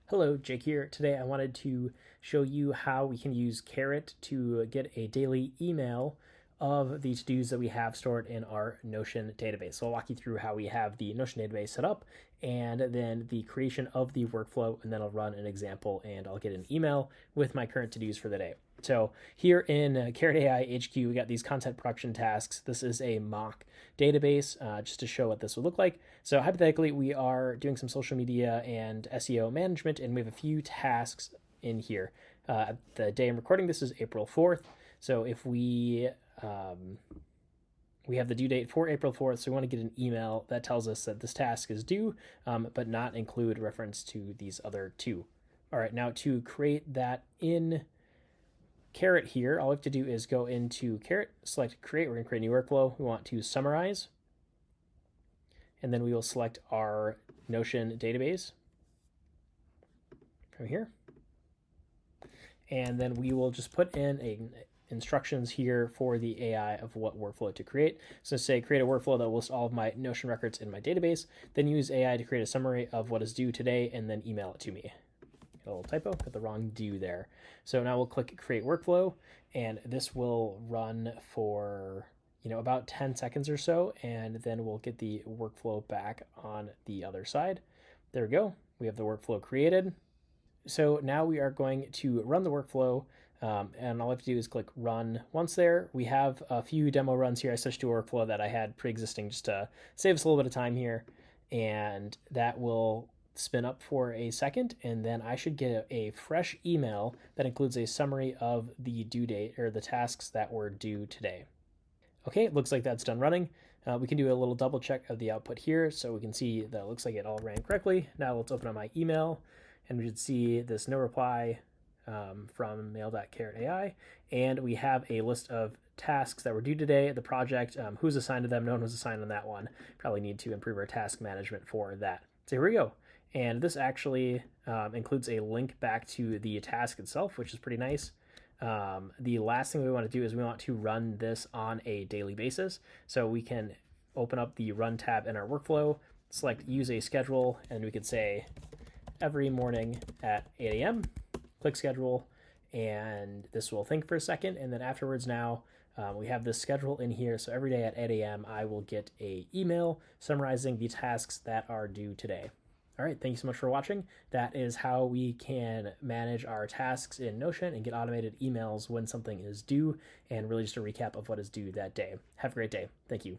Hello, Jake here. Today I wanted to show you how we can use Carrot to get a daily email of the to-dos that we have stored in our Notion database. So I'll walk you through how we have the Notion database set up and then the creation of the workflow, and then I'll run an example and I'll get an email with my current to-dos for the day. So here in Carrot AI HQ, we got these content production tasks. This is a mock database just to show what this would look like. So hypothetically, we are doing some social media and SEO management, and we have a few tasks in here. The day I'm recording this is April 4th. So if we have the due date for April 4th, so we want to get an email that tells us that this task is due, but not include reference to these other two. All right, now to create that in Carrot here, all we have to do is go into Carrot, select Create. We're going to create a new workflow. We want to summarize, and then we will select our Notion database from here. And then we will just put in instructions here for the AI of what workflow to create. So say create a workflow that will list all of my Notion records in my database, then use AI to create a summary of what is due today and then email it to me. A little typo, got the wrong due there. So now we'll click create workflow, and this will run for about 10 seconds or so, and then we'll get the workflow back on the other side. There we go. We have the workflow created. So now we are going to run the workflow, and all I have to do is click run once there. We have a few demo runs here. I switched to a workflow that I had pre-existing just to save us a little bit of time here, and that will spin up for a second, and then I should get a fresh email that includes a summary of the due date or the tasks that were due today. Okay, it looks like that's done running. We can do a little double check of the output here so we can see that it looks like it all ran correctly. Now let's open up my email, and we should see this no reply from mail.carrotai, and we have a list of tasks that were due today, the project, who's assigned to them, no one was assigned on that one. Probably need to improve our task management for that. So here we go. And this actually includes a link back to the task itself, which is pretty nice. The last thing we want to do is we want to run this on a daily basis. So we can open up the run tab in our workflow, select use a schedule, and we could say every morning at 8 a.m., click schedule, and this will think for a second. And then afterwards now, we have this schedule in here. So every day at 8 a.m., I will get a email summarizing the tasks that are due today. All right, thank you so much for watching. That is how we can manage our tasks in Notion and get automated emails when something is due, and really just a recap of what is due that day. Have a great day. Thank you.